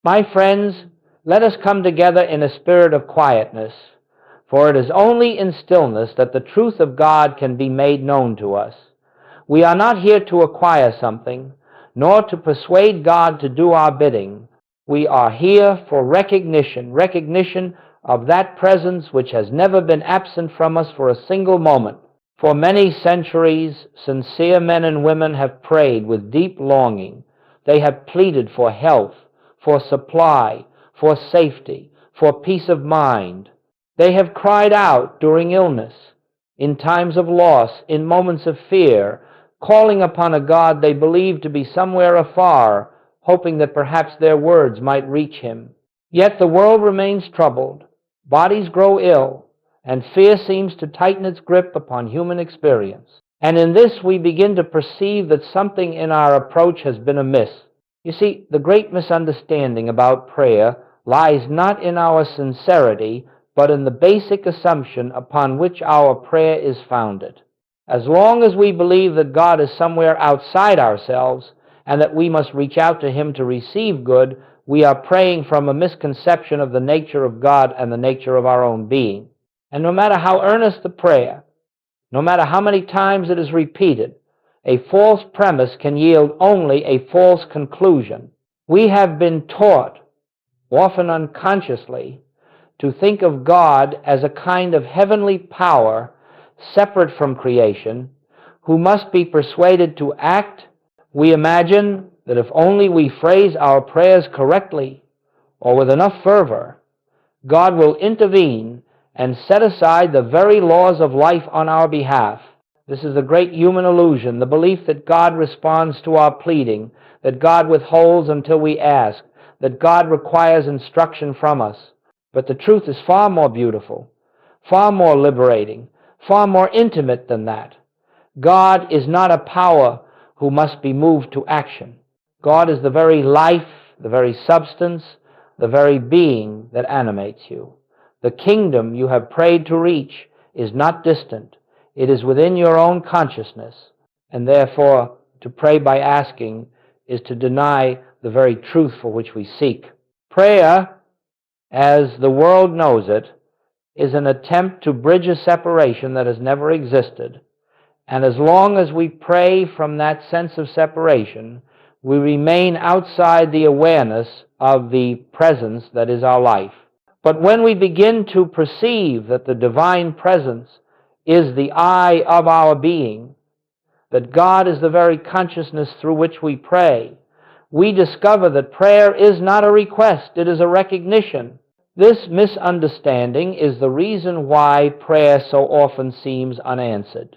My friends, let us come together in a spirit of quietness, for it is only in stillness that the truth of God can be made known to us. We are not here to acquire something, nor to persuade God to do our bidding. We are here for recognition of that presence which has never been absent from us for a single moment. For many centuries, sincere men and women have prayed with deep longing. They have pleaded for health, for supply, for safety, for peace of mind. They have cried out during illness, in times of loss, in moments of fear, calling upon a God they believed to be somewhere afar, hoping that perhaps their words might reach him. Yet the world remains troubled, bodies grow ill, and fear seems to tighten its grip upon human experience. And in this we begin to perceive that something in our approach has been amiss. You see, the great misunderstanding about prayer lies not in our sincerity, but in the basic assumption upon which our prayer is founded. As long as we believe that God is somewhere outside ourselves and that we must reach out to him to receive good, we are praying from a misconception of the nature of God and the nature of our own being. And no matter how earnest the prayer, no matter how many times it is repeated, a false premise can yield only a false conclusion. We have been taught, often unconsciously, to think of God as a kind of heavenly power separate from creation, who must be persuaded to act. We imagine that if only we phrase our prayers correctly or with enough fervor, God will intervene and set aside the very laws of life on our behalf. This is a great human illusion, the belief that God responds to our pleading, that God withholds until we ask, that God requires instruction from us. But the truth is far more beautiful, far more liberating, far more intimate than that. God is not a power who must be moved to action. God is the very life, the very substance, the very being that animates you. The kingdom you have prayed to reach is not distant. It is within your own consciousness, and therefore to pray by asking is to deny the very truth for which we seek. Prayer, as the world knows it, is an attempt to bridge a separation that has never existed. And as long as we pray from that sense of separation, we remain outside the awareness of the presence that is our life. But when we begin to perceive that the divine presence is the eye of our being, that God is the very consciousness through which we pray, we discover that prayer is not a request, it is a recognition. This misunderstanding is the reason why prayer so often seems unanswered.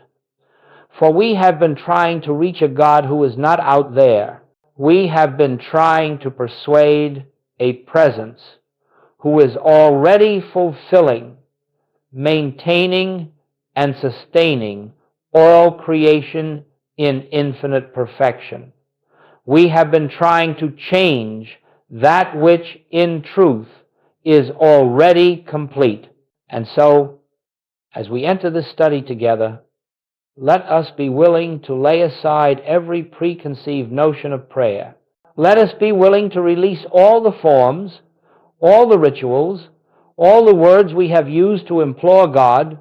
For we have been trying to reach a God who is not out there. We have been trying to persuade a presence who is already fulfilling, maintaining, and sustaining all creation in infinite perfection. We have been trying to change that which in truth is already complete. And so, as we enter this study together, let us be willing to lay aside every preconceived notion of prayer. Let us be willing to release all the forms, all the rituals, all the words we have used to implore God,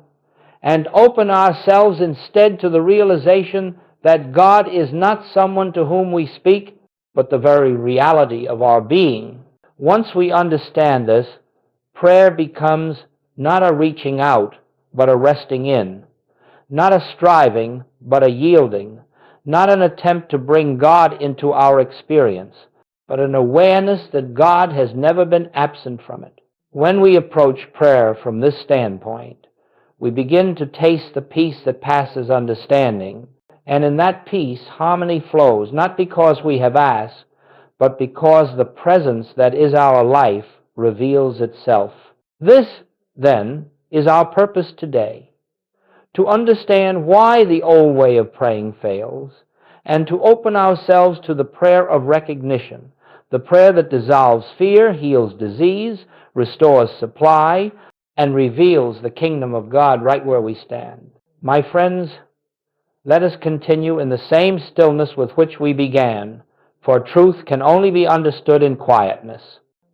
and open ourselves instead to the realization that God is not someone to whom we speak, but the very reality of our being. Once we understand this, prayer becomes not a reaching out, but a resting in, not a striving, but a yielding, not an attempt to bring God into our experience, but an awareness that God has never been absent from it. When we approach prayer from this standpoint, we begin to taste the peace that passes understanding, and in that peace harmony flows, not because we have asked, but because the presence that is our life reveals itself. This, then, is our purpose today, to understand why the old way of praying fails, and to open ourselves to the prayer of recognition, the prayer that dissolves fear, heals disease, restores supply, and reveals the kingdom of God right where we stand. My friends, let us continue in the same stillness with which we began, for truth can only be understood in quietness.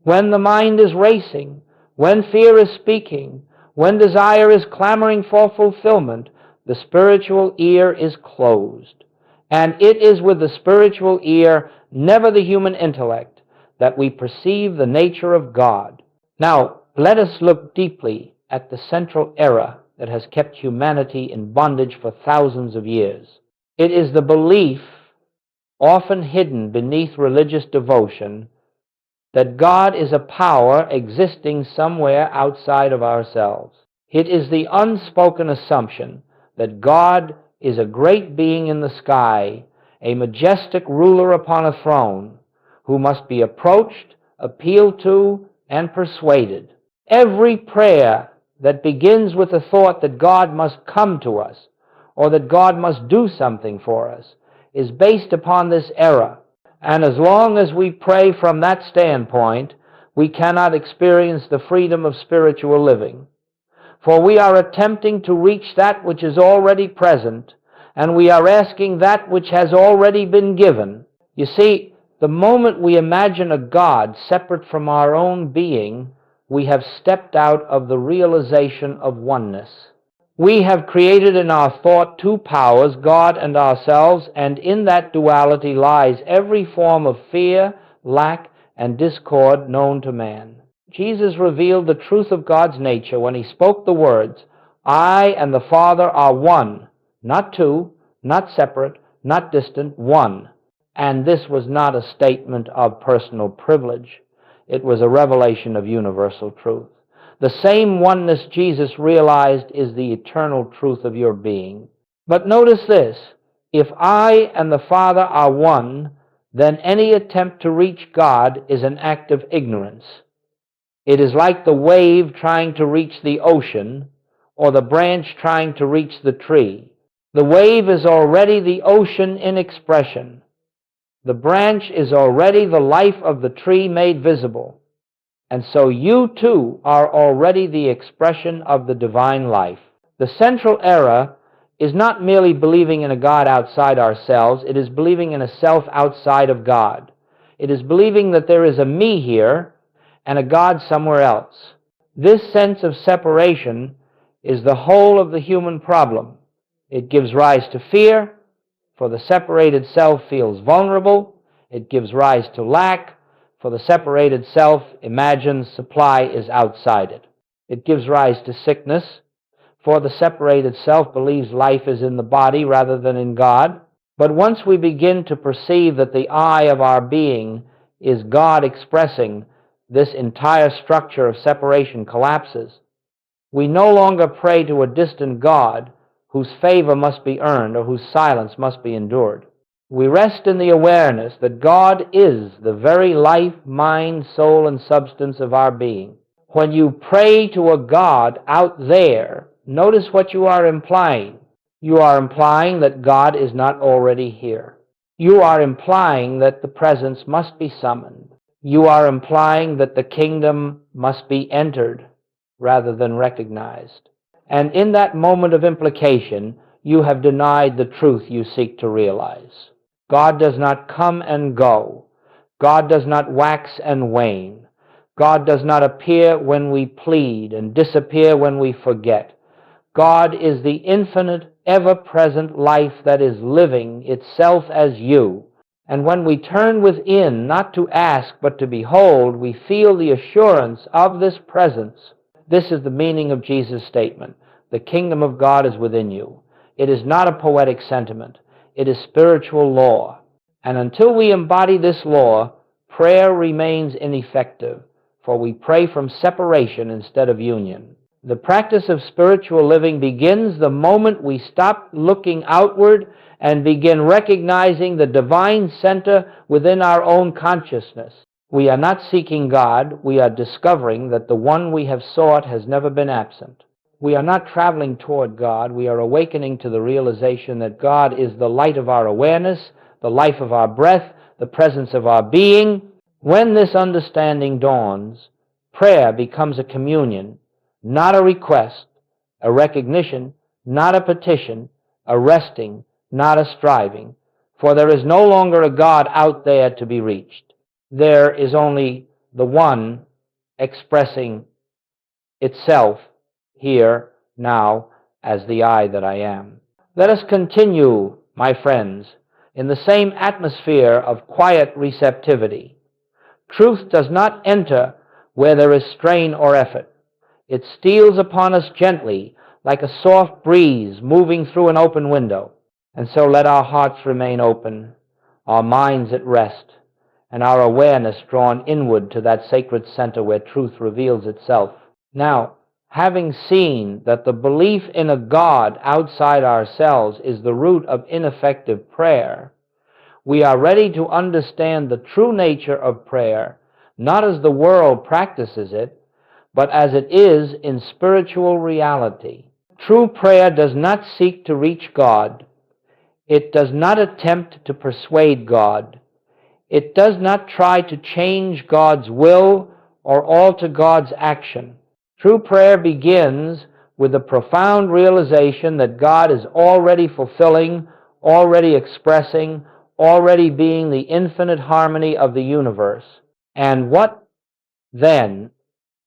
when the mind is racing, when fear is speaking, when desire is clamoring for fulfillment, the spiritual ear is closed. And it is with the spiritual ear, never the human intellect, that we perceive the nature of God. Now, let us look deeply at the central error that has kept humanity in bondage for thousands of years. It is the belief, often hidden beneath religious devotion, that God is a power existing somewhere outside of ourselves. It is the unspoken assumption that God is a great being in the sky, a majestic ruler upon a throne, who must be approached, appealed to, and persuaded. Every prayer that begins with the thought that God must come to us, or that God must do something for us, is based upon this error. And as long as we pray from that standpoint, we cannot experience the freedom of spiritual living. For we are attempting to reach that which is already present, and we are asking that which has already been given. You see, the moment we imagine a God separate from our own being, we have stepped out of the realization of oneness. We have created in our thought two powers, God and ourselves, and in that duality lies every form of fear, lack, and discord known to man. Jesus revealed the truth of God's nature when he spoke the words, "I and the Father are one," not two, not separate, not distant, one. And this was not a statement of personal privilege. It was a revelation of universal truth. The same oneness Jesus realized is the eternal truth of your being. But notice this, if I and the Father are one, then any attempt to reach God is an act of ignorance. It is like the wave trying to reach the ocean, or the branch trying to reach the tree. The wave is already the ocean in expression. The branch is already the life of the tree made visible. And so you too are already the expression of the divine life. The central error is not merely believing in a God outside ourselves, it is believing in a self outside of God. It is believing that there is a me here and a God somewhere else. This sense of separation is the whole of the human problem. It gives rise to fear, for the separated self feels vulnerable. It gives rise to lack, for the separated self imagines supply is outside it. It gives rise to sickness, for the separated self believes life is in the body rather than in God. But once we begin to perceive that the I of our being is God expressing, this entire structure of separation collapses. We no longer pray to a distant God whose favor must be earned or whose silence must be endured. We rest in the awareness that God is the very life, mind, soul, and substance of our being. When you pray to a God out there, notice what you are implying. You are implying that God is not already here. You are implying that the presence must be summoned. You are implying that the kingdom must be entered rather than recognized. And in that moment of implication, you have denied the truth you seek to realize. God does not come and go. God does not wax and wane. God does not appear when we plead and disappear when we forget. God is the infinite, ever-present life that is living itself as you. And when we turn within, not to ask but to behold, we feel the assurance of this presence. This is the meaning of Jesus' statement. The kingdom of God is within you. It is not a poetic sentiment. It is spiritual law. And until we embody this law, prayer remains ineffective, for we pray from separation instead of union. The practice of spiritual living begins the moment we stop looking outward and begin recognizing the divine center within our own consciousness. We are not seeking God, we are discovering that the one we have sought has never been absent. We are not traveling toward God, we are awakening to the realization that God is the light of our awareness, the life of our breath, the presence of our being. When this understanding dawns, prayer becomes a communion, not a request, a recognition, not a petition, a resting, not a striving, for there is no longer a God out there to be reached. There is only the One expressing itself here, now, as the I that I am. Let us continue, my friends, in the same atmosphere of quiet receptivity. Truth does not enter where there is strain or effort. It steals upon us gently, like a soft breeze moving through an open window. And so let our hearts remain open, our minds at rest, and our awareness drawn inward to that sacred center where truth reveals itself. Now, having seen that the belief in a God outside ourselves is the root of ineffective prayer, we are ready to understand the true nature of prayer, not as the world practices it, but as it is in spiritual reality. True prayer does not seek to reach God. It does not attempt to persuade God. It does not try to change God's will or alter God's action. True prayer begins with the profound realization that God is already fulfilling, already expressing, already being the infinite harmony of the universe. And what, then,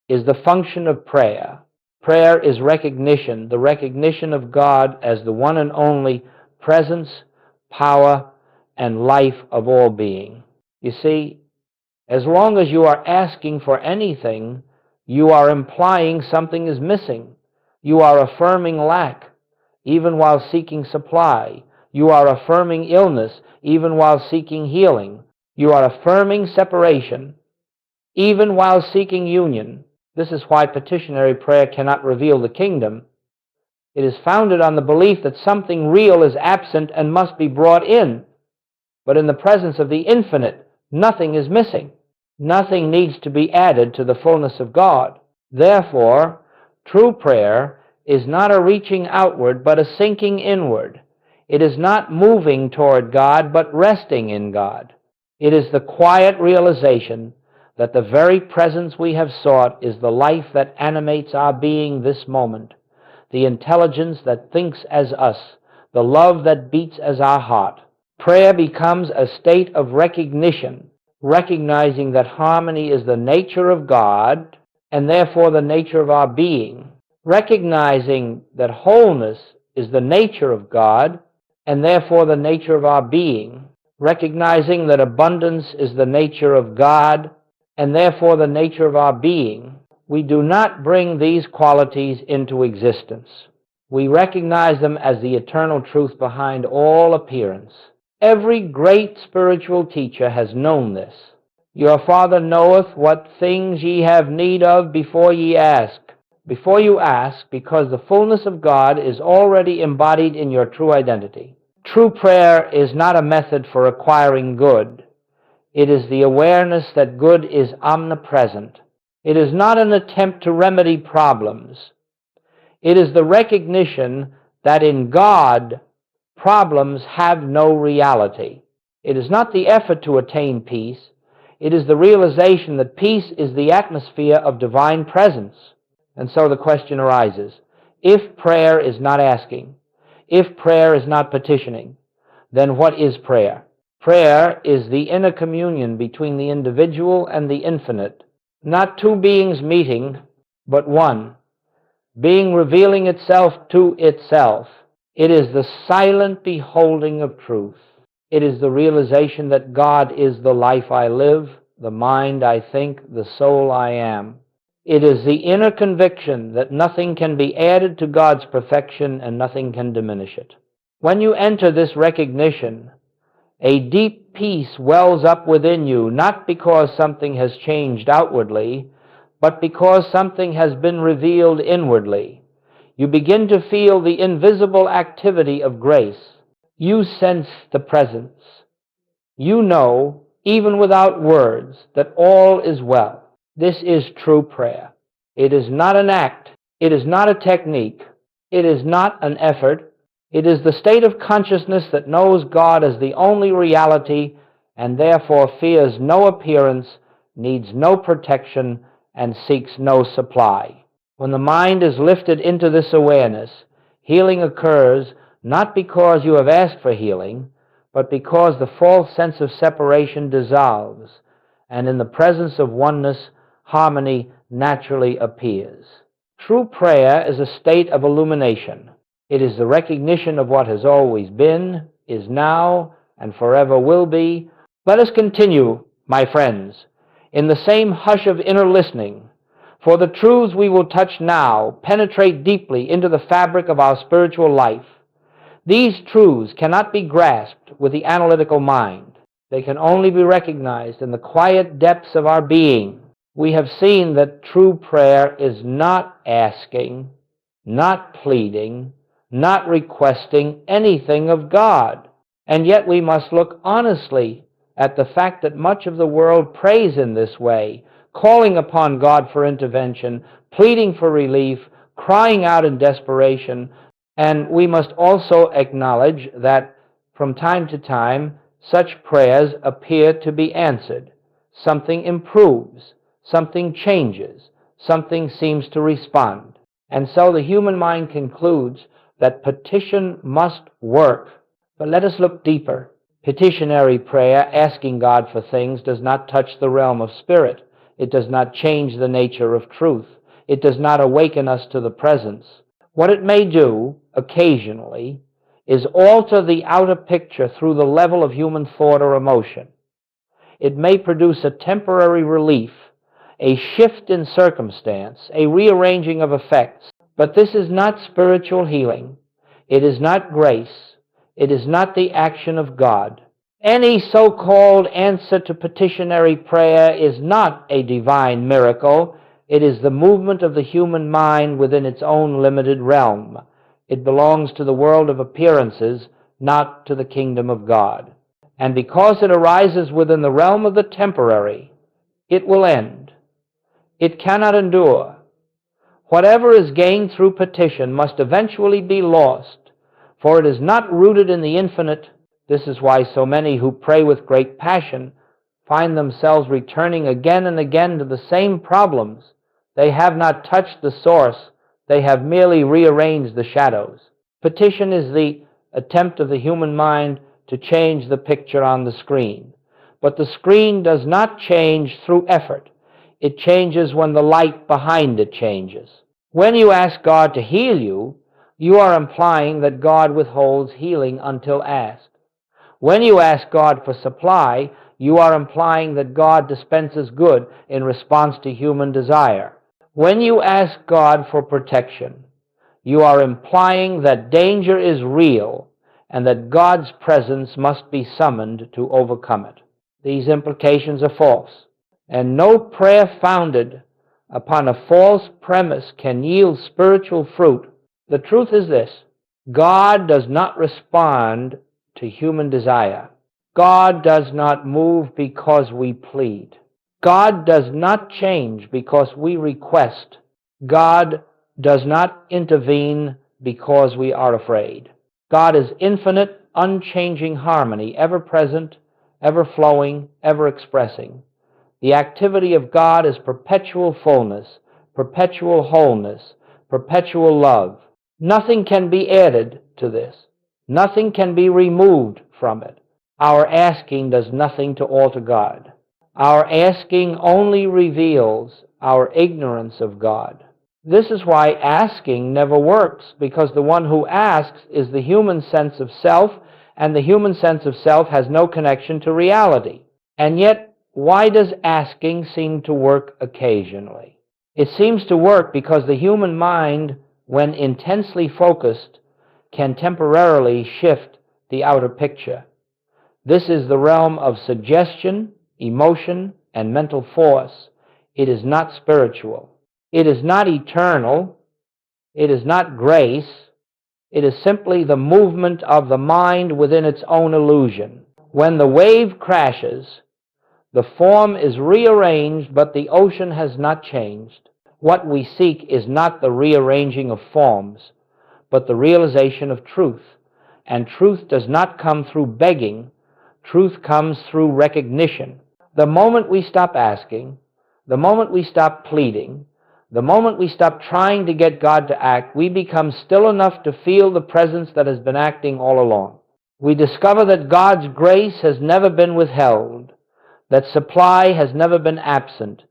is the function of prayer? Prayer is recognition, the recognition of God as the one and only presence, power, and life of all being. You see, as long as you are asking for anything, you are implying something is missing. You are affirming lack, even while seeking supply. You are affirming illness, even while seeking healing. You are affirming separation, even while seeking union. This is why petitionary prayer cannot reveal the kingdom. It is founded on the belief that something real is absent and must be brought in. But in the presence of the infinite, nothing is missing. Nothing needs to be added to the fullness of God. Therefore, true prayer is not a reaching outward, but a sinking inward. It is not moving toward God, but resting in God. It is the quiet realization that the very presence we have sought is the life that animates our being this moment, the intelligence that thinks as us, the love that beats as our heart. Prayer becomes a state of recognition, recognizing that harmony is the nature of God and therefore the nature of our being, recognizing that wholeness is the nature of God and therefore the nature of our being, recognizing that abundance is the nature of God and therefore the nature of our being. We do not bring these qualities into existence. We recognize them as the eternal truth behind all appearance. Every great spiritual teacher has known this. Your Father knoweth what things ye have need of before ye ask. Before you ask, because the fullness of God is already embodied in your true identity. True prayer is not a method for acquiring good. It is the awareness that good is omnipresent. It is not an attempt to remedy problems. It is the recognition that in God, problems have no reality. It is not the effort to attain peace. It is the realization that peace is the atmosphere of divine presence. And so the question arises, if prayer is not asking, if prayer is not petitioning, then what is prayer? Prayer is the inner communion between the individual and the infinite, not two beings meeting, but one, being revealing itself to itself. It is the silent beholding of truth. It is the realization that God is the life I live, the mind I think, the soul I am. It is the inner conviction that nothing can be added to God's perfection and nothing can diminish it. When you enter this recognition, a deep peace wells up within you, not because something has changed outwardly, but because something has been revealed inwardly. You begin to feel the invisible activity of grace. You sense the presence. You know, even without words, that all is well. This is true prayer. It is not an act. It is not a technique. It is not an effort. It is the state of consciousness that knows God as the only reality and therefore fears no appearance, needs no protection, and seeks no supply. When the mind is lifted into this awareness, healing occurs not because you have asked for healing, but because the false sense of separation dissolves, and in the presence of oneness, harmony naturally appears. True prayer is a state of illumination. It is the recognition of what has always been, is now, and forever will be. Let us continue, my friends, in the same hush of inner listening, for the truths we will touch now penetrate deeply into the fabric of our spiritual life. These truths cannot be grasped with the analytical mind. They can only be recognized in the quiet depths of our being. We have seen that true prayer is not asking, not pleading, not requesting anything of God. And yet we must look honestly at the fact that much of the world prays in this way, calling upon God for intervention, pleading for relief, crying out in desperation. And we must also acknowledge that from time to time, such prayers appear to be answered. Something improves, something changes, something seems to respond. And so the human mind concludes that petition must work. But let us look deeper. Petitionary prayer, asking God for things, does not touch the realm of spirit. It does not change the nature of truth. It does not awaken us to the presence. What it may do, occasionally, is alter the outer picture through the level of human thought or emotion. It may produce a temporary relief, a shift in circumstance, a rearranging of effects. But this is not spiritual healing. It is not grace. It is not the action of God. Any so-called answer to petitionary prayer is not a divine miracle. It is the movement of the human mind within its own limited realm. It belongs to the world of appearances, not to the kingdom of God. And because it arises within the realm of the temporary, it will end. It cannot endure. Whatever is gained through petition must eventually be lost, for it is not rooted in the infinite. This is why so many who pray with great passion find themselves returning again and again to the same problems. They have not touched the source. They have merely rearranged the shadows. Petition is the attempt of the human mind to change the picture on the screen. But the screen does not change through effort. It changes when the light behind it changes. When you ask God to heal you, you are implying that God withholds healing until asked. When you ask God for supply, you are implying that God dispenses good in response to human desire. When you ask God for protection, you are implying that danger is real and that God's presence must be summoned to overcome it. These implications are false, and no prayer founded upon a false premise can yield spiritual fruit. The truth is this: God does not respond to human desire. God does not move because we plead. God does not change because we request. God does not intervene because we are afraid. God is infinite, unchanging harmony, ever present, ever flowing, ever expressing. The activity of God is perpetual fullness, perpetual wholeness, perpetual love. Nothing can be added to this. Nothing can be removed from it. Our asking does nothing to alter God. Our asking only reveals our ignorance of God. This is why asking never works, because the one who asks is the human sense of self, and the human sense of self has no connection to reality. And yet, why does asking seem to work occasionally? It seems to work because the human mind, when intensely focused, can temporarily shift the outer picture. This is the realm of suggestion, emotion, and mental force. It is not spiritual. It is not eternal. It is not grace. It is simply the movement of the mind within its own illusion. When the wave crashes, the form is rearranged, but the ocean has not changed. What we seek is not the rearranging of forms, but the realization of truth. And truth does not come through begging. Truth comes through recognition. The moment we stop asking, the moment we stop pleading, the moment we stop trying to get God to act, we become still enough to feel the presence that has been acting all along. We discover that God's grace has never been withheld. that supply has never been absent,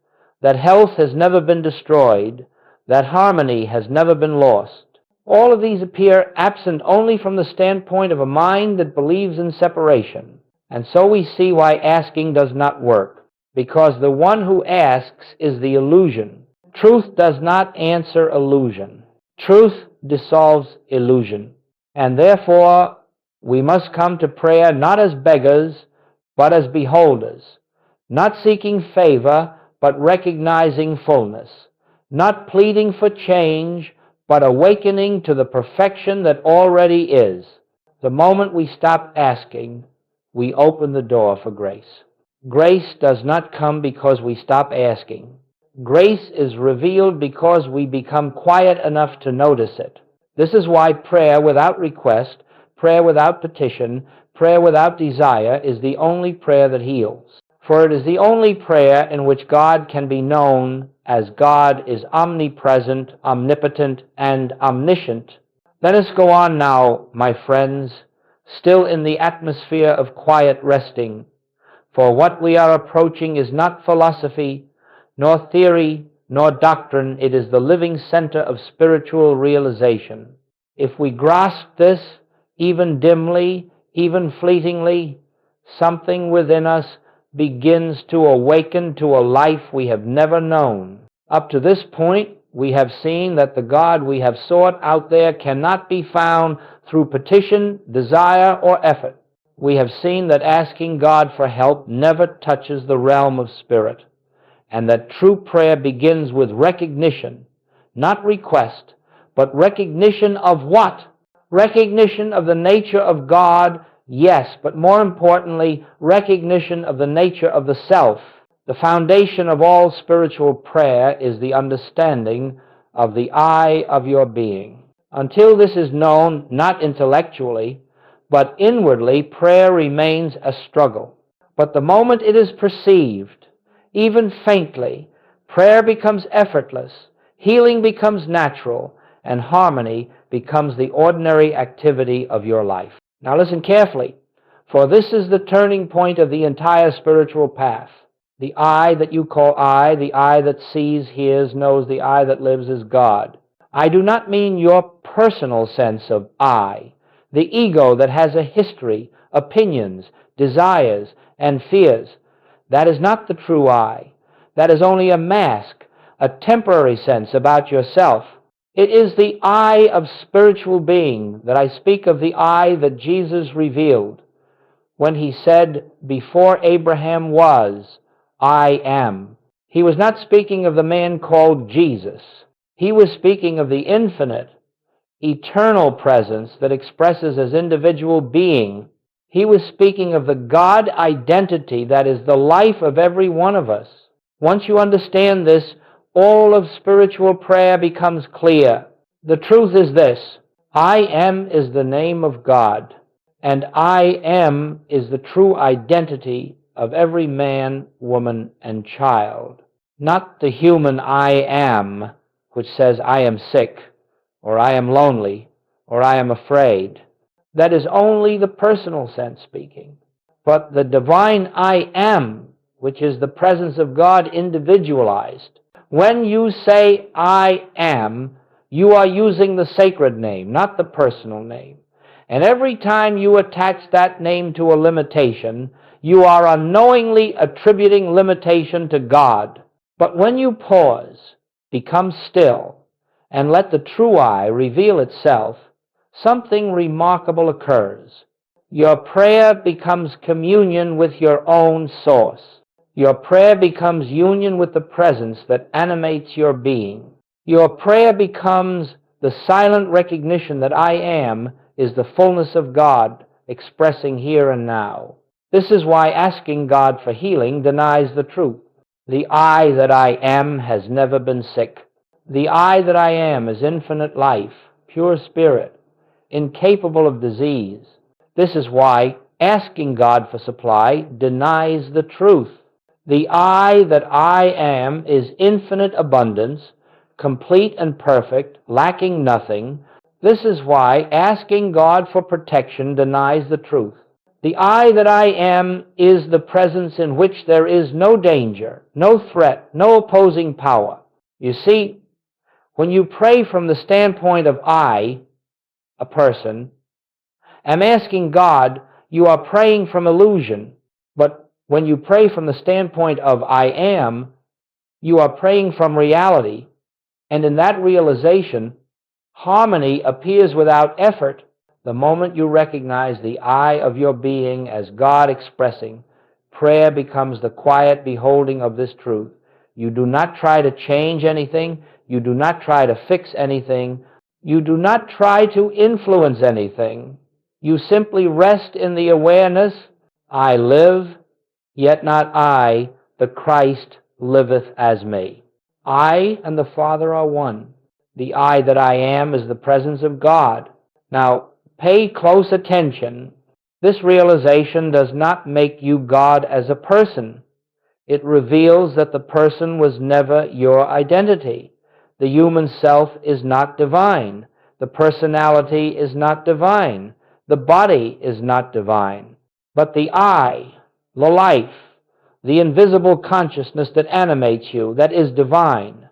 that health has never been destroyed, that harmony has never been lost. All of these appear absent only from the standpoint of a mind that believes in separation. And so we see why asking does not work, because the one who asks is the illusion. Truth does not answer illusion. Truth dissolves illusion. And therefore, we must come to prayer not as beggars, but as beholders, not seeking favor, but recognizing fullness, not pleading for change, but awakening to the perfection that already is. The moment we stop asking, we open the door for grace. Grace does not come because we stop asking. Grace is revealed because we become quiet enough to notice it. This is why prayer without request, prayer without petition, prayer without desire is the only prayer that heals. For it is the only prayer in which God can be known as God is omnipresent, omnipotent, and omniscient. Let us go on now, my friends, still in the atmosphere of quiet resting. For what we are approaching is not philosophy, nor theory, nor doctrine. It is the living center of spiritual realization. If we grasp this, even dimly, even fleetingly, something within us begins to awaken to a life we have never known. Up to this point, we have seen that the God we have sought out there cannot be found through petition, desire, or effort. We have seen that asking God for help never touches the realm of spirit, and that true prayer begins with recognition, not request, but recognition of what? Recognition of the nature of God, yes, but more importantly, recognition of the nature of the self. The foundation of all spiritual prayer is the understanding of the I of your being. Until this is known, not intellectually, but inwardly, prayer remains a struggle. But the moment it is perceived, even faintly, prayer becomes effortless, healing becomes natural, and harmony becomes the ordinary activity of your life. Now listen carefully, for this is the turning point of the entire spiritual path. The I that you call I, the I that sees, hears, knows, the I that lives is God. I do not mean your personal sense of I, the ego that has a history, opinions, desires, and fears. That is not the true I. That is only a mask, a temporary sense about yourself. It is the I of spiritual being that I speak of, the I that Jesus revealed when he said, "Before Abraham was, I am." He was not speaking of the man called Jesus. He was speaking of the infinite, eternal presence that expresses as individual being. He was speaking of the God identity that is the life of every one of us. Once you understand this, all of spiritual prayer becomes clear. The truth is this: I am is the name of God, and I am is the true identity of every man, woman, and child. Not the human I am, which says I am sick, or I am lonely, or I am afraid. That is only the personal sense speaking. But the divine I am, which is the presence of God individualized. When you say I am, you are using the sacred name, not the personal name. And every time you attach that name to a limitation, you are unknowingly attributing limitation to God. But when you pause, become still, and let the true I reveal itself, something remarkable occurs. Your prayer becomes communion with your own source. Your prayer becomes union with the presence that animates your being. Your prayer becomes the silent recognition that I am is the fullness of God expressing here and now. This is why asking God for healing denies the truth. The I that I am has never been sick. The I that I am is infinite life, pure spirit, incapable of disease. This is why asking God for supply denies the truth. The I that I am is infinite abundance, complete and perfect, lacking nothing. This is why asking God for protection denies the truth. The I that I am is the presence in which there is no danger, no threat, no opposing power. You see, when you pray from the standpoint of I, a person, am asking God, you are praying from illusion. But when you pray from the standpoint of I am, you are praying from reality. And in that realization, harmony appears without effort the moment you recognize the I of your being as God expressing. Prayer becomes the quiet beholding of this truth. You do not try to change anything. You do not try to fix anything. You do not try to influence anything. You simply rest in the awareness, I live, yet not I, the Christ liveth as me. I and the Father are one. The I that I am is the presence of God. Now, pay close attention. This realization does not make you God as a person. It reveals that the person was never your identity. The human self is not divine. The personality is not divine. The body is not divine. But the I, the life, the invisible consciousness that animates you, that is divine.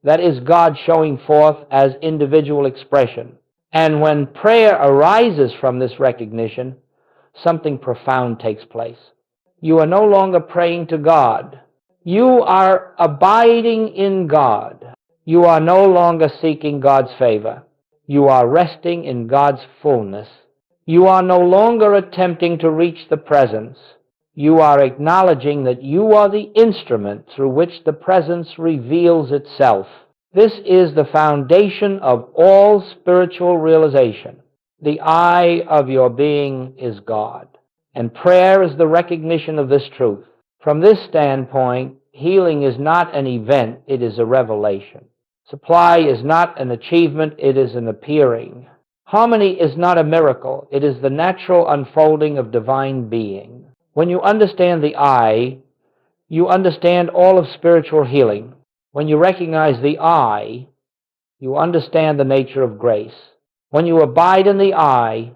That is God showing forth as individual expression. And when prayer arises from this recognition, something profound takes place. You are no longer praying to God. You are abiding in God. You are no longer seeking God's favor. You are resting in God's fullness. You are no longer attempting to reach the presence. You are acknowledging that you are the instrument through which the presence reveals itself. This is the foundation of all spiritual realization. The I of your being is God. And prayer is the recognition of this truth. From this standpoint, healing is not an event, it is a revelation. Supply is not an achievement, it is an appearing. Harmony is not a miracle, it is the natural unfolding of divine being. When you understand the I, you understand all of spiritual healing. When you recognize the I, you understand the nature of grace. When you abide in the I,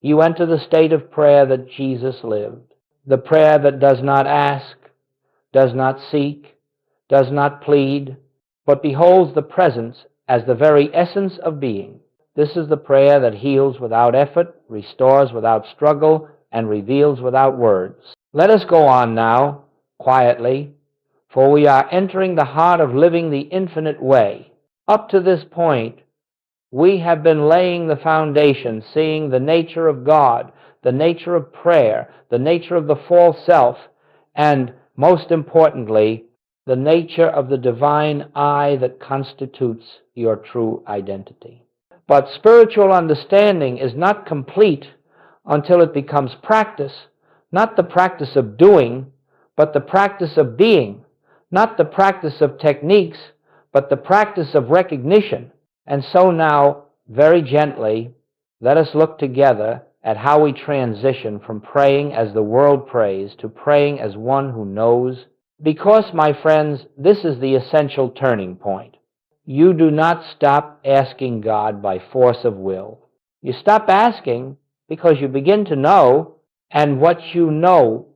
you enter the state of prayer that Jesus lived. The prayer that does not ask, does not seek, does not plead, but beholds the presence as the very essence of being. This is the prayer that heals without effort, restores without struggle, and reveals without words. Let us go on now, quietly, for we are entering the heart of living the infinite way. Up to this point, we have been laying the foundation, seeing the nature of God, the nature of prayer, the nature of the false self, and most importantly, the nature of the divine I that constitutes your true identity. But spiritual understanding is not complete until it becomes practice, not the practice of doing, but the practice of being, not the practice of techniques, but the practice of recognition. And so now, very gently, let us look together at how we transition from praying as the world prays to praying as one who knows. Because, my friends, this is the essential turning point. You do not stop asking God by force of will. You stop asking because you begin to know, and what you know,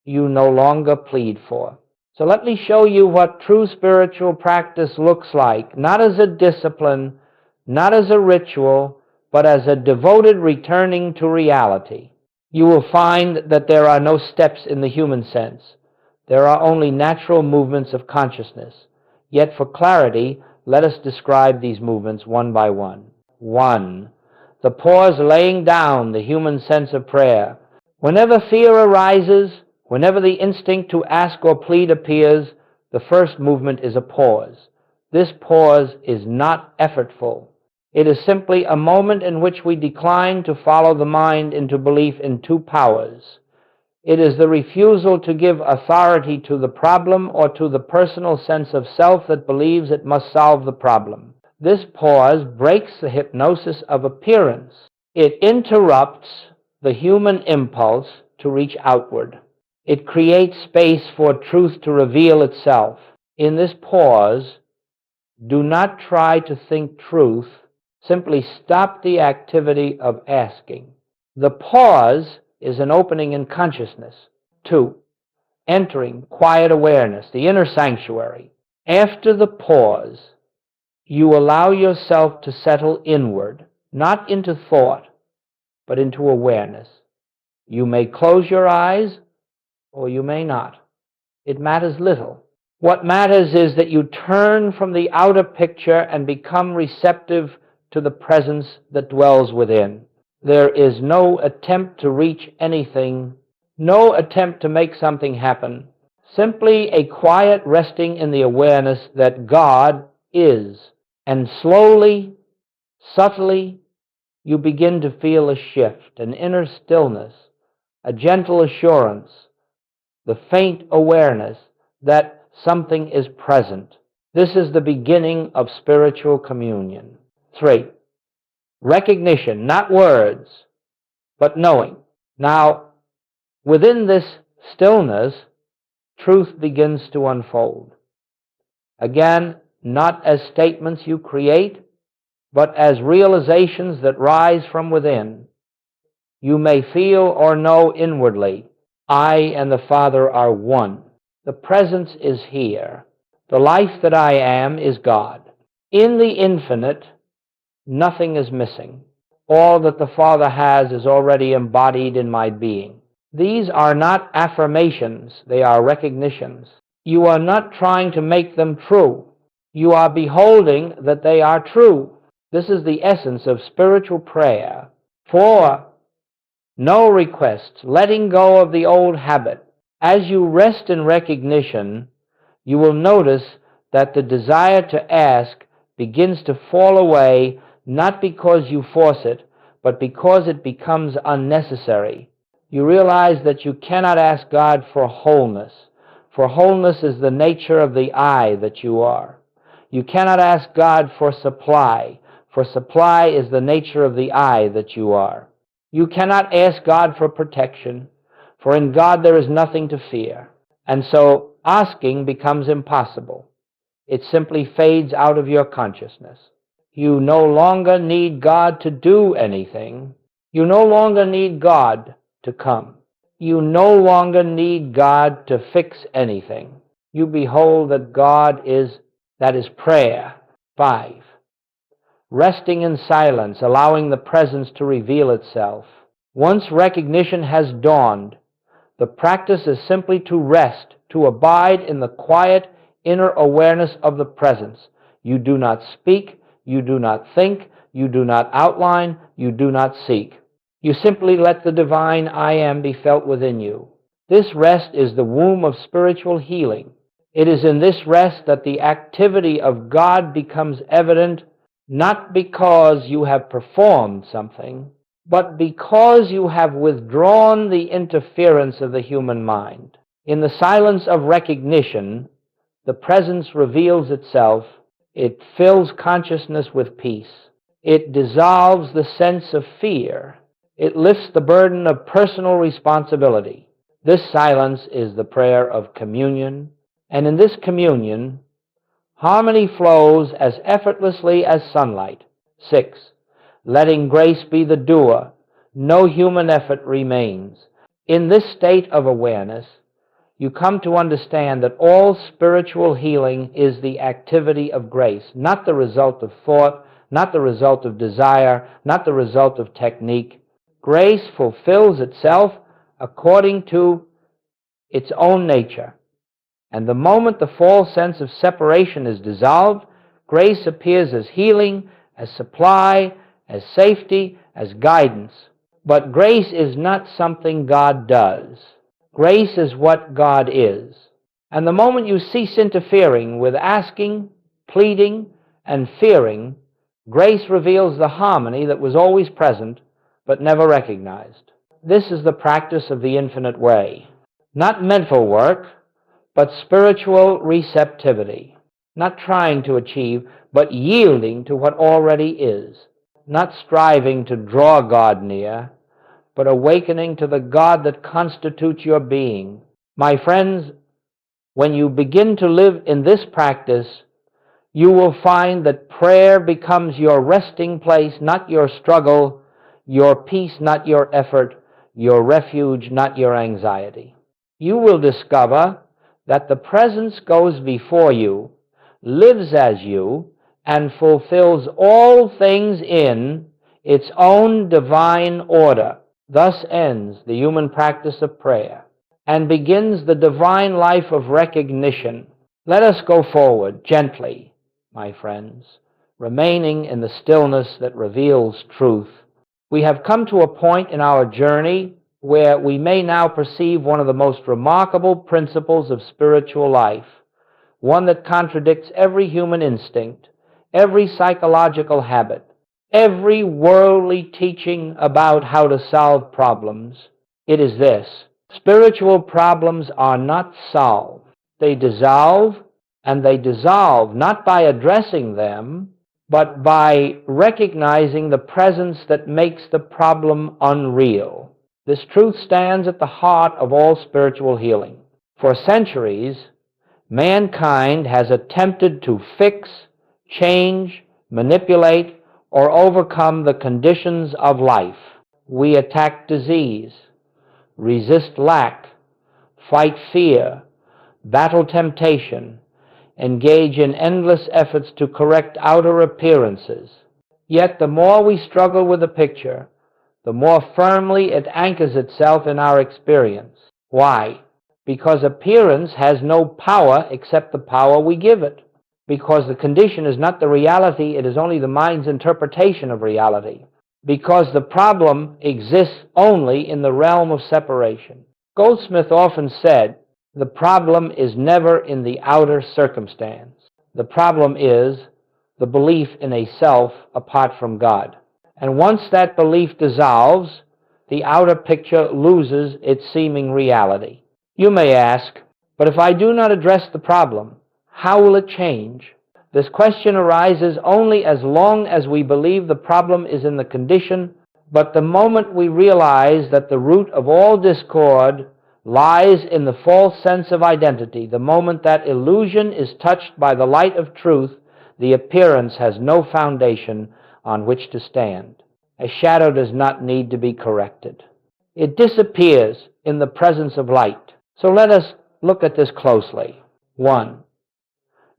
you no longer plead for. So let me show you what true spiritual practice looks like, not as a discipline, not as a ritual, but as a devoted returning to reality. You will find that there are no steps in the human sense. There are only natural movements of consciousness. Yet for clarity, let us describe these movements one by one. 1. The pause laying down the human sense of prayer. Whenever fear arises, whenever the instinct to ask or plead appears, the first movement is a pause. This pause is not effortful. It is simply a moment in which we decline to follow the mind into belief in two powers. It is the refusal to give authority to the problem or to the personal sense of self that believes it must solve the problem. This pause breaks the hypnosis of appearance. It interrupts the human impulse to reach outward. It creates space for truth to reveal itself. In this pause, do not try to think truth. Simply stop the activity of asking. The pause is an opening in consciousness. 2. Entering quiet awareness, the inner sanctuary. After the pause, you allow yourself to settle inward, not into thought, but into awareness. You may close your eyes, or you may not. It matters little. What matters is that you turn from the outer picture and become receptive to the presence that dwells within. There is no attempt to reach anything, no attempt to make something happen, simply a quiet resting in the awareness that God is. And slowly, subtly, you begin to feel a shift, an inner stillness, a gentle assurance, the faint awareness that something is present. This is the beginning of spiritual communion. 3. Recognition, not words, but knowing. Now, within this stillness, truth begins to unfold. Again, not as statements you create, but as realizations that rise from within. You may feel or know inwardly, I and the Father are one. The presence is here. The life that I am is God. In the infinite, nothing is missing. All that the Father has is already embodied in my being. These are not affirmations, they are recognitions. You are not trying to make them true. You are beholding that they are true. This is the essence of spiritual prayer. 4. No requests, letting go of the old habit. As you rest in recognition, you will notice that the desire to ask begins to fall away, not because you force it, but because it becomes unnecessary. You realize that you cannot ask God for wholeness, for wholeness is the nature of the I that you are. You cannot ask God for supply is the nature of the I that you are. You cannot ask God for protection, for in God there is nothing to fear. And so asking becomes impossible. It simply fades out of your consciousness. You no longer need God to do anything. You no longer need God to come. You no longer need God to fix anything. You behold that God is, that is prayer. 5. Resting in silence, allowing the presence to reveal itself. Once recognition has dawned, the practice is simply to rest, to abide in the quiet inner awareness of the presence. You do not speak, you do not think, you do not outline, you do not seek. You simply let the divine I am be felt within you. This rest is the womb of spiritual healing. It is in this rest that the activity of God becomes evident, not because you have performed something, but because you have withdrawn the interference of the human mind. In the silence of recognition, the presence reveals itself. It fills consciousness with peace. It dissolves the sense of fear. It lifts the burden of personal responsibility. This silence is the prayer of communion, and in this communion, harmony flows as effortlessly as sunlight. 6. Letting grace be the doer, no human effort remains. In this state of awareness, you come to understand that all spiritual healing is the activity of grace, not the result of thought, not the result of desire, not the result of technique. Grace fulfills itself according to its own nature. And the moment the false sense of separation is dissolved, grace appears as healing, as supply, as safety, as guidance. But grace is not something God does. Grace is what God is. And the moment you cease interfering with asking, pleading, and fearing, grace reveals the harmony that was always present but never recognized. This is the practice of the infinite way. Not mental work, but spiritual receptivity. Not trying to achieve, but yielding to what already is. Not striving to draw God near, but awakening to the God that constitutes your being. My friends, when you begin to live in this practice, you will find that prayer becomes your resting place, not your struggle, your peace, not your effort, your refuge, not your anxiety. You will discover that the presence goes before you, lives as you, and fulfills all things in its own divine order. Thus ends the human practice of prayer and begins the divine life of recognition. Let us go forward gently, my friends, remaining in the stillness that reveals truth. We have come to a point in our journey where we may now perceive one of the most remarkable principles of spiritual life, one that contradicts every human instinct, every psychological habit, every worldly teaching about how to solve problems. It is this: spiritual problems are not solved. They dissolve, and they dissolve not by addressing them, but by recognizing the presence that makes the problem unreal. This truth stands at the heart of all spiritual healing. For centuries, mankind has attempted to fix, change, manipulate, or overcome the conditions of life. We attack disease, resist lack, fight fear, battle temptation, engage in endless efforts to correct outer appearances. Yet the more we struggle with the picture, the more firmly it anchors itself in our experience. Why? Because appearance has no power except the power we give it. Because the condition is not the reality, it is only the mind's interpretation of reality. Because the problem exists only in the realm of separation. Goldsmit often said, the problem is never in the outer circumstance. The problem is the belief in a self apart from God. And once that belief dissolves, the outer picture loses its seeming reality. You may ask, but if I do not address the problem, how will it change? This question arises only as long as we believe the problem is in the condition, but the moment we realize that the root of all discord lies in the false sense of identity, the moment that illusion is touched by the light of truth, the appearance has no foundation on which to stand. A shadow does not need to be corrected. It disappears in the presence of light. So let us look at this closely. 1.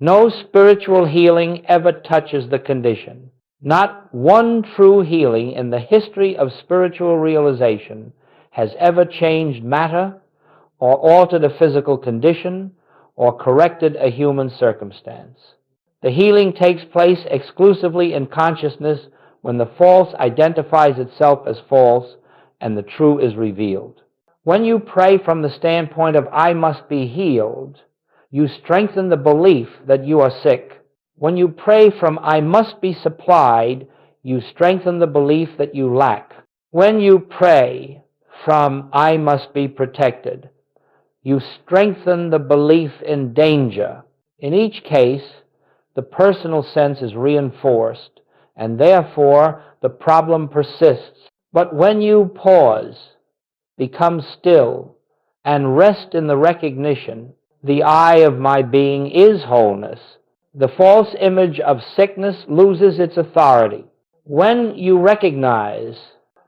No spiritual healing ever touches the condition. Not one true healing in the history of spiritual realization has ever changed matter or altered a physical condition or corrected a human circumstance. The healing takes place exclusively in consciousness when the false identifies itself as false and the true is revealed. When you pray from the standpoint of I must be healed, you strengthen the belief that you are sick. When you pray from I must be supplied, you strengthen the belief that you lack. When you pray from I must be protected, you strengthen the belief in danger. In each case, the personal sense is reinforced, and therefore the problem persists. But when you pause, become still, and rest in the recognition, the I of my being is wholeness, the false image of sickness loses its authority. When you recognize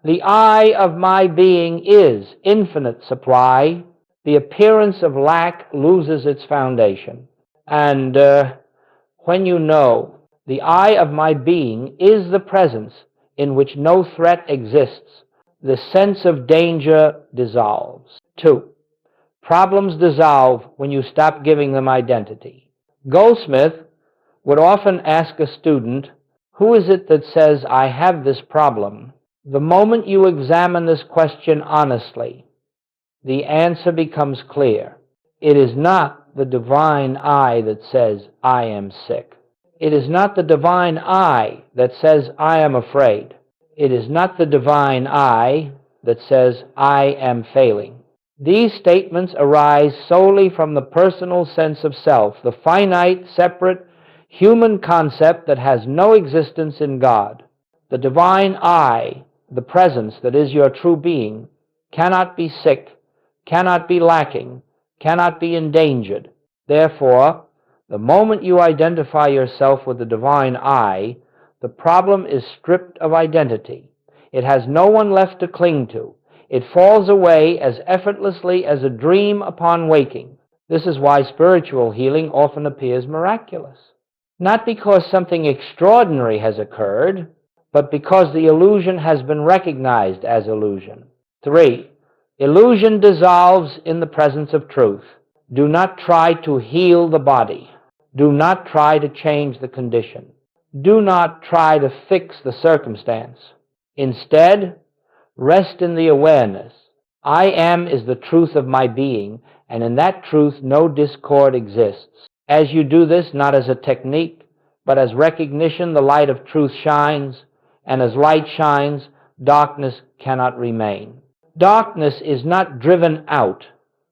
the I of my being is infinite supply, the appearance of lack loses its foundation. And when you know the I of my being is the presence in which no threat exists, the sense of danger dissolves. 2. Problems dissolve when you stop giving them identity. Goldsmit would often ask a student, who is it that says, I have this problem? The moment you examine this question honestly, the answer becomes clear. It is not the divine I that says, I am sick. It is not the divine I that says, I am afraid. It is not the divine I that says, I am failing. These statements arise solely from the personal sense of self, the finite, separate, human concept that has no existence in God. The divine I, the presence that is your true being, cannot be sick, cannot be lacking, cannot be endangered. Therefore, the moment you identify yourself with the divine I, the problem is stripped of identity. It has no one left to cling to. It falls away as effortlessly as a dream upon waking. This is why spiritual healing often appears miraculous. Not because something extraordinary has occurred, but because the illusion has been recognized as illusion. 3. Illusion dissolves in the presence of truth. Do not try to heal the body. Do not try to change the condition. Do not try to fix the circumstance. Instead, rest in the awareness. I am is the truth of my being, and in that truth no discord exists. As you do this, not as a technique, but as recognition, the light of truth shines, and as light shines, darkness cannot remain. Darkness is not driven out.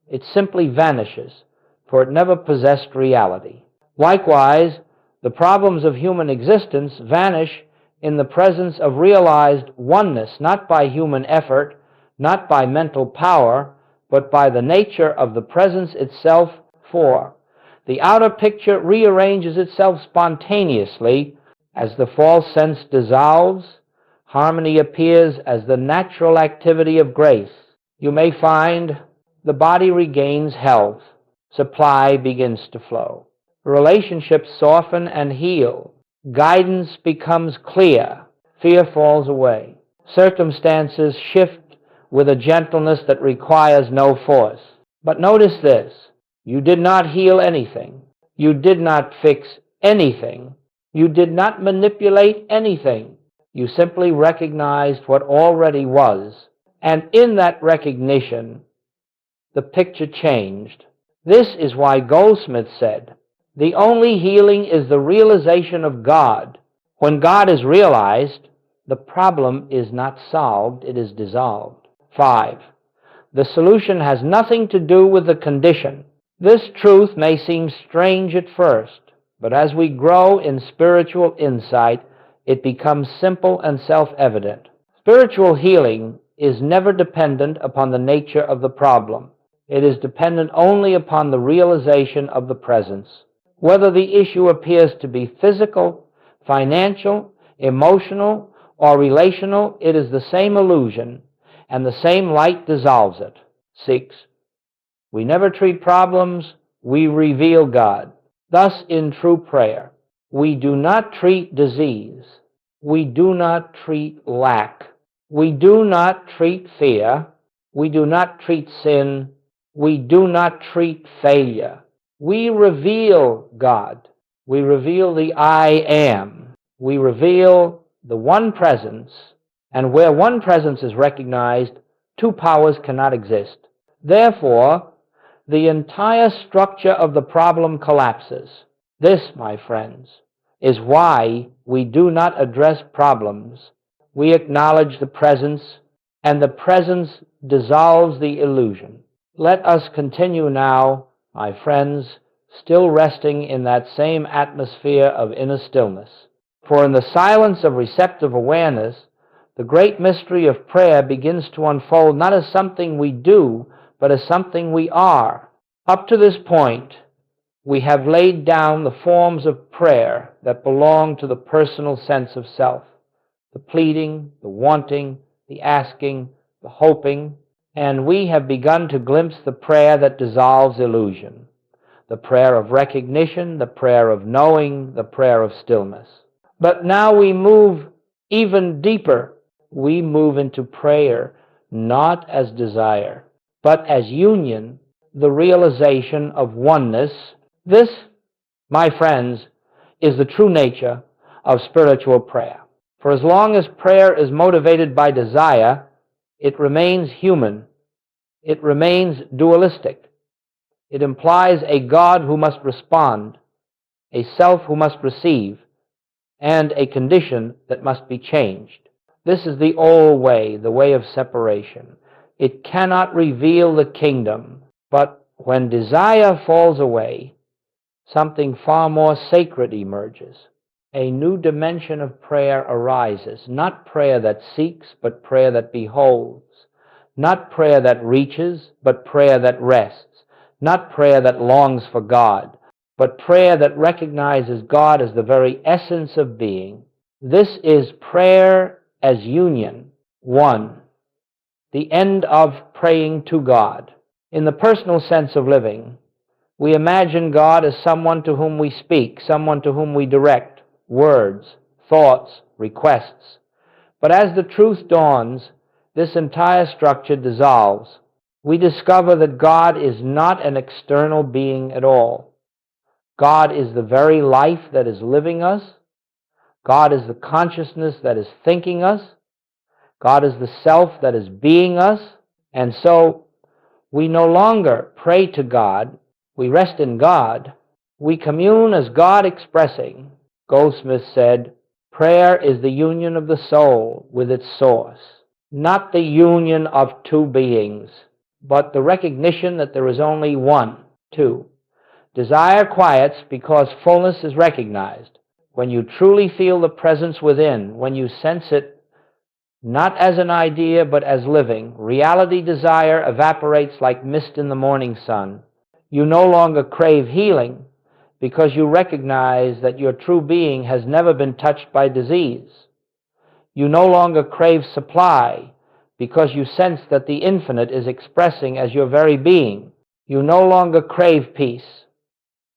It simply vanishes, for it never possessed reality. Likewise, the problems of human existence vanish in the presence of realized oneness, not by human effort, not by mental power, but by the nature of the presence itself. 4. The outer picture rearranges itself spontaneously as the false sense dissolves. Harmony appears as the natural activity of grace. You may find the body regains health. Supply begins to flow. Relationships soften and heal. Guidance becomes clear. Fear falls away. Circumstances shift with a gentleness that requires no force. But notice this. You did not heal anything. You did not fix anything. You did not manipulate anything. You simply recognized what already was. And in that recognition, the picture changed. This is why Goldsmit said, the only healing is the realization of God. When God is realized, the problem is not solved, it is dissolved. 5. The solution has nothing to do with the condition. This truth may seem strange at first, but as we grow in spiritual insight, it becomes simple and self-evident. Spiritual healing is never dependent upon the nature of the problem. It is dependent only upon the realization of the presence. Whether the issue appears to be physical, financial, emotional, or relational, it is the same illusion, and the same light dissolves it. 6. We never treat problems, we reveal God. Thus, in true prayer, we do not treat disease. We do not treat lack. We do not treat fear. We do not treat sin. We do not treat failure. We reveal God. We reveal the I am. We reveal the one presence, and where one presence is recognized, two powers cannot exist. Therefore, the entire structure of the problem collapses. This, my friends, is why we do not address problems. We acknowledge the presence, and the presence dissolves the illusion. Let us continue now, my friends, still resting in that same atmosphere of inner stillness. For in the silence of receptive awareness, the great mystery of prayer begins to unfold not as something we do, but as something we are. Up to this point, we have laid down the forms of prayer that belong to the personal sense of self. The pleading, the wanting, the asking, the hoping, and we have begun to glimpse the prayer that dissolves illusion. The prayer of recognition, the prayer of knowing, the prayer of stillness. But now we move even deeper. We move into prayer not as desire, but as union, the realization of oneness. This, my friends, is the true nature of spiritual prayer. For as long as prayer is motivated by desire, it remains human. It remains dualistic. It implies a God who must respond, a self who must receive, and a condition that must be changed. This is the old way, the way of separation. It cannot reveal the kingdom, but when desire falls away, something far more sacred emerges. A new dimension of prayer arises, not prayer that seeks, but prayer that beholds. Not prayer that reaches, but prayer that rests. Not prayer that longs for God, but prayer that recognizes God as the very essence of being. This is prayer as union, one. the end of praying to God. In the personal sense of living, we imagine God as someone to whom we speak, someone to whom we direct words, thoughts, requests. But as the truth dawns, this entire structure dissolves. We discover that God is not an external being at all. God is the very life that is living us. God is the consciousness that is thinking us. God is the self that is being us. And so we no longer pray to God. We rest in God. We commune as God expressing. Goldsmit said, prayer is the union of the soul with its source, not the union of two beings, but the recognition that there is only one. 2. Desire quiets because fullness is recognized. When you truly feel the presence within, when you sense it not as an idea but as living, reality desire evaporates like mist in the morning sun. You no longer crave healing because you recognize that your true being has never been touched by disease. You no longer crave supply because you sense that the infinite is expressing as your very being. You no longer crave peace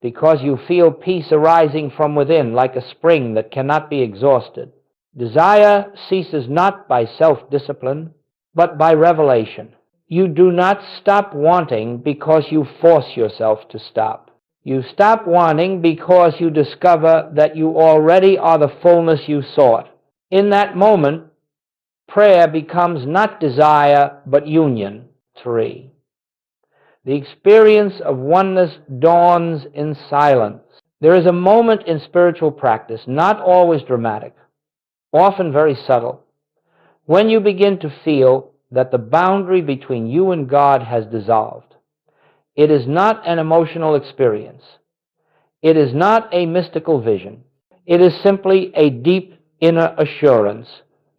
because you feel peace arising from within like a spring that cannot be exhausted. Desire ceases not by self-discipline, but by revelation. You do not stop wanting because you force yourself to stop. You stop wanting because you discover that you already are the fullness you sought. In that moment, prayer becomes not desire, but union. 3. The experience of oneness dawns in silence. There is a moment in spiritual practice, not always dramatic, often very subtle, when you begin to feel that the boundary between you and God has dissolved. It is not an emotional experience. It is not a mystical vision. It is simply a deep inner assurance,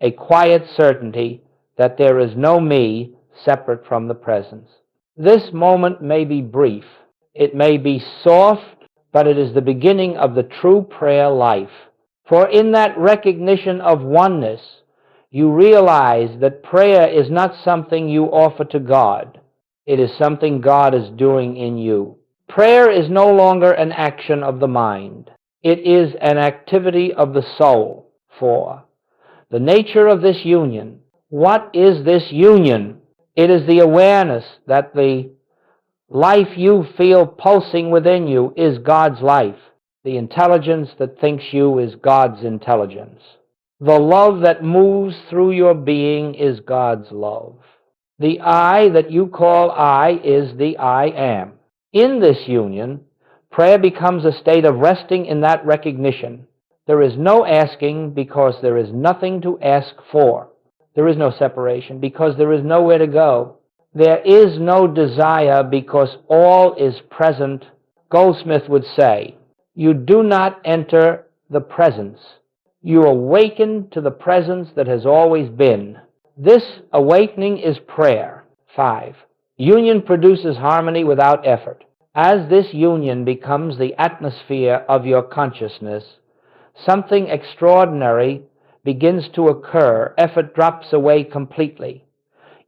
a quiet certainty that there is no me separate from the presence. This moment may be brief. It may be soft, but it is the beginning of the true prayer life. For in that recognition of oneness, you realize that prayer is not something you offer to God. It is something God is doing in you. Prayer is no longer an action of the mind. It is an activity of the soul. 4. The nature of this union. What is this union? It is the awareness that the life you feel pulsing within you is God's life. The intelligence that thinks you is God's intelligence. The love that moves through your being is God's love. The I that you call I is the I am. In this union, prayer becomes a state of resting in that recognition. There is no asking because there is nothing to ask for. There is no separation because there is nowhere to go. There is no desire because all is present. Goldsmit would say, you do not enter the presence. You awaken to the presence that has always been. This awakening is prayer. 5. Union produces harmony without effort. As this union becomes the atmosphere of your consciousness, something extraordinary begins to occur. Effort drops away completely.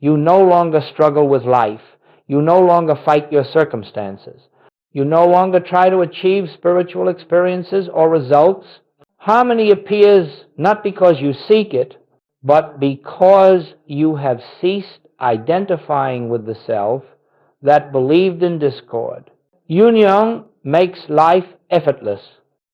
You no longer struggle with life. You no longer fight your circumstances. You no longer try to achieve spiritual experiences or results. Harmony appears not because you seek it, but because you have ceased identifying with the self that believed in discord. Union makes life effortless.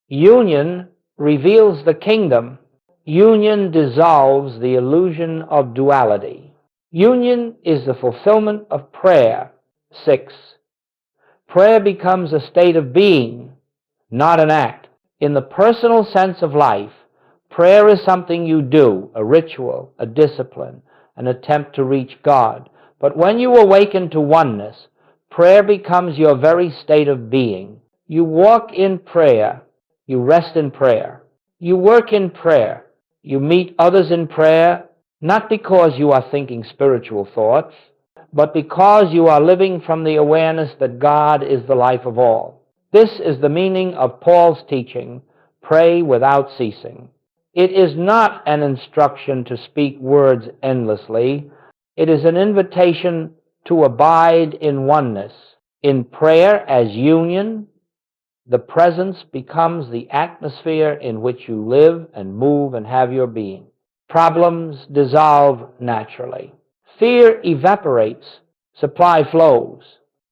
Union reveals the kingdom. Union dissolves the illusion of duality. Union is the fulfillment of prayer. 6. Prayer becomes a state of being, not an act. In the personal sense of life, prayer is something you do, a ritual, a discipline, an attempt to reach God. But when you awaken to oneness, prayer becomes your very state of being. You walk in prayer. You rest in prayer. You work in prayer. You meet others in prayer, not because you are thinking spiritual thoughts, but because you are living from the awareness that God is the life of all. This is the meaning of Paul's teaching, pray without ceasing. It is not an instruction to speak words endlessly, It is an invitation to abide in oneness. In prayer as union, the presence becomes the atmosphere in which you live and move and have your being. Problems dissolve naturally. Fear evaporates, supply flows.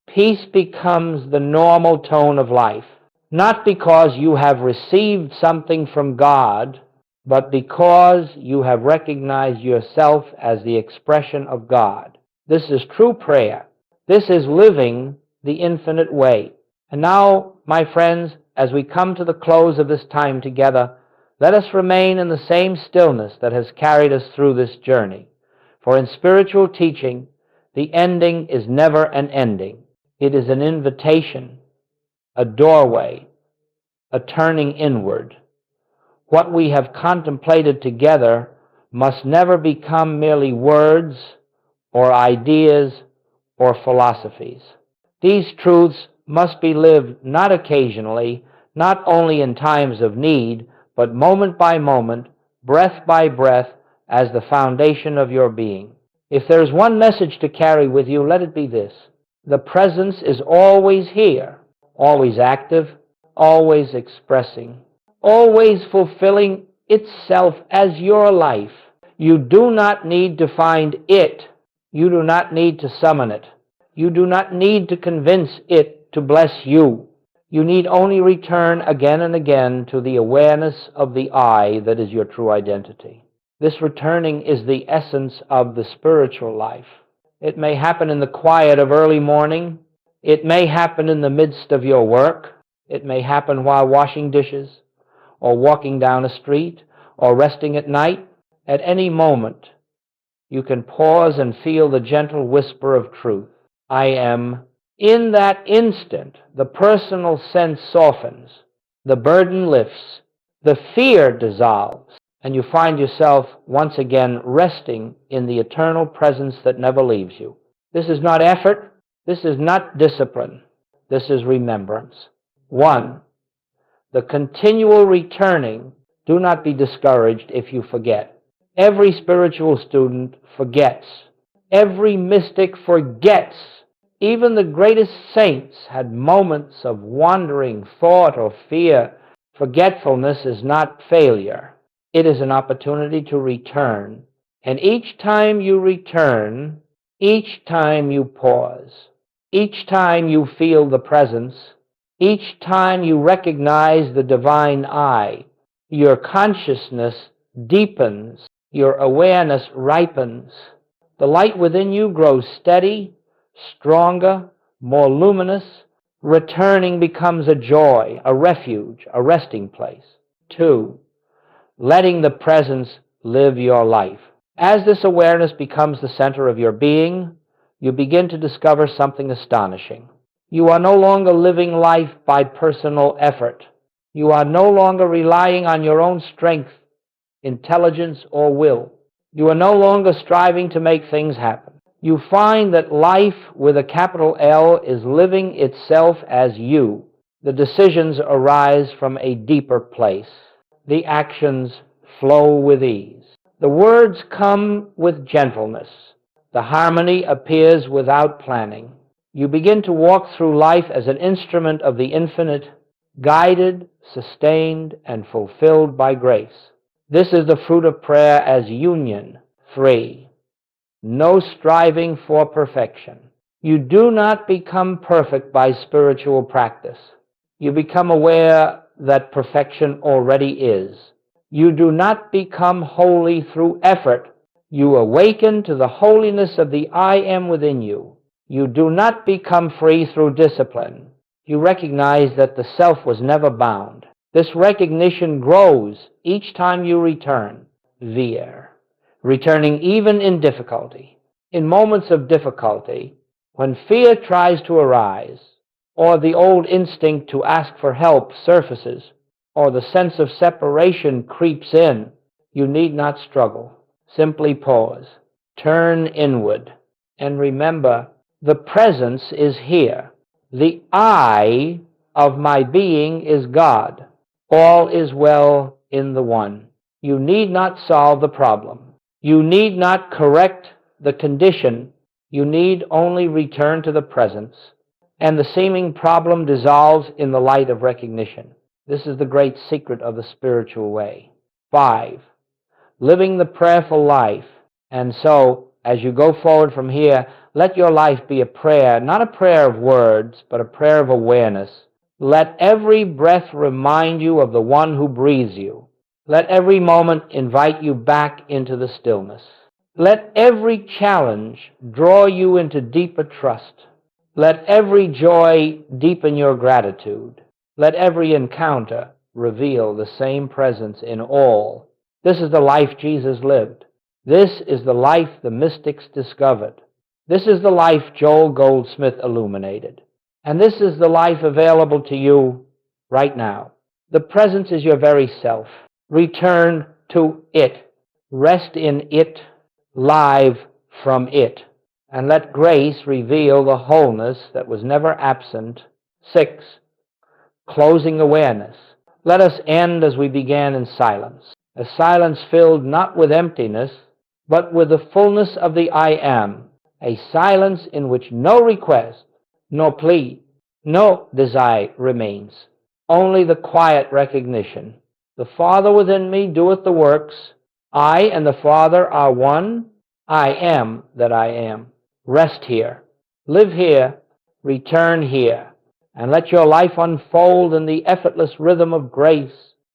Peace becomes the normal tone of life, not because you have received something from God, but because you have recognized yourself as the expression of God. This is true prayer. This is living the infinite way. And now, my friends, as we come to the close of this time together, let us remain in the same stillness that has carried us through this journey. For in spiritual teaching, the ending is never an ending. It is an invitation, a doorway, a turning inward. What we have contemplated together must never become merely words or ideas or philosophies. These truths must be lived not occasionally, not only in times of need, but moment by moment, breath by breath, as the foundation of your being. If there is one message to carry with you, let it be this: the presence is always here, always active, always expressing, always fulfilling itself as your life. You do not need to find it. You do not need to summon it. You do not need to convince it to bless you. You need only return again and again to the awareness of the I that is your true identity. This returning is the essence of the spiritual life. It may happen in the quiet of early morning. It may happen in the midst of your work. It may happen while washing dishes, or walking down a street, or resting at night. At any moment, you can pause and feel the gentle whisper of truth. I am. In that instant, the personal sense softens, the burden lifts, the fear dissolves, and you find yourself once again resting in the eternal presence that never leaves you. This is not effort. This is not discipline. This is remembrance. 1. The continual returning. Do not be discouraged if you forget. Every spiritual student forgets. Every mystic forgets. Even the greatest saints had moments of wandering thought or fear. Forgetfulness is not failure. It is an opportunity to return. And each time you return, each time you pause, each time you feel the presence, each time you recognize the divine I, your consciousness deepens, your awareness ripens. The light within you grows steady, stronger, more luminous. Returning becomes a joy, a refuge, a resting place. 2. Letting the presence live your life. As this awareness becomes the center of your being, you begin to discover something astonishing. You are no longer living life by personal effort. You are no longer relying on your own strength, intelligence, or will. You are no longer striving to make things happen. You find that life with a capital L is living itself as you. The decisions arise from a deeper place. The actions flow with ease. The words come with gentleness. The harmony appears without planning. You begin to walk through life as an instrument of the infinite, guided, sustained, and fulfilled by grace. This is the fruit of prayer as union. 3. No striving for perfection. You do not become perfect by spiritual practice. You become aware that perfection already is. You do not become holy through effort. You awaken to the holiness of the I am within you. You do not become free through discipline. You recognize that the self was never bound. This recognition grows each time you return. Veer. Returning even in difficulty. In moments of difficulty, when fear tries to arise, or the old instinct to ask for help surfaces, or the sense of separation creeps in, you need not struggle. Simply pause, turn inward, and remember, the presence is here. The I of my being is God. All is well in the One. You need not solve the problem. You need not correct the condition, you need only return to the presence, and the seeming problem dissolves in the light of recognition. This is the great secret of the spiritual way. 5. Living the prayerful life. And so, as you go forward from here, let your life be a prayer, not a prayer of words, but a prayer of awareness. Let every breath remind you of the one who breathes you. Let every moment invite you back into the stillness. Let every challenge draw you into deeper trust. Let every joy deepen your gratitude. Let every encounter reveal the same presence in all. This is the life Jesus lived. This is the life the mystics discovered. This is the life Joel Goldsmith illuminated. And this is the life available to you right now. The presence is your very self. Return to it. Rest in it. Live from it. And let grace reveal the wholeness that was never absent. 6. Closing awareness. Let us end as we began, in silence. A silence filled not with emptiness, but with the fullness of the I am. A silence in which no request, no plea, no desire remains. Only the quiet recognition. The Father within me doeth the works. I and the Father are one. I am that I am. Rest here. Live here. Return here. And let your life unfold in the effortless rhythm of grace,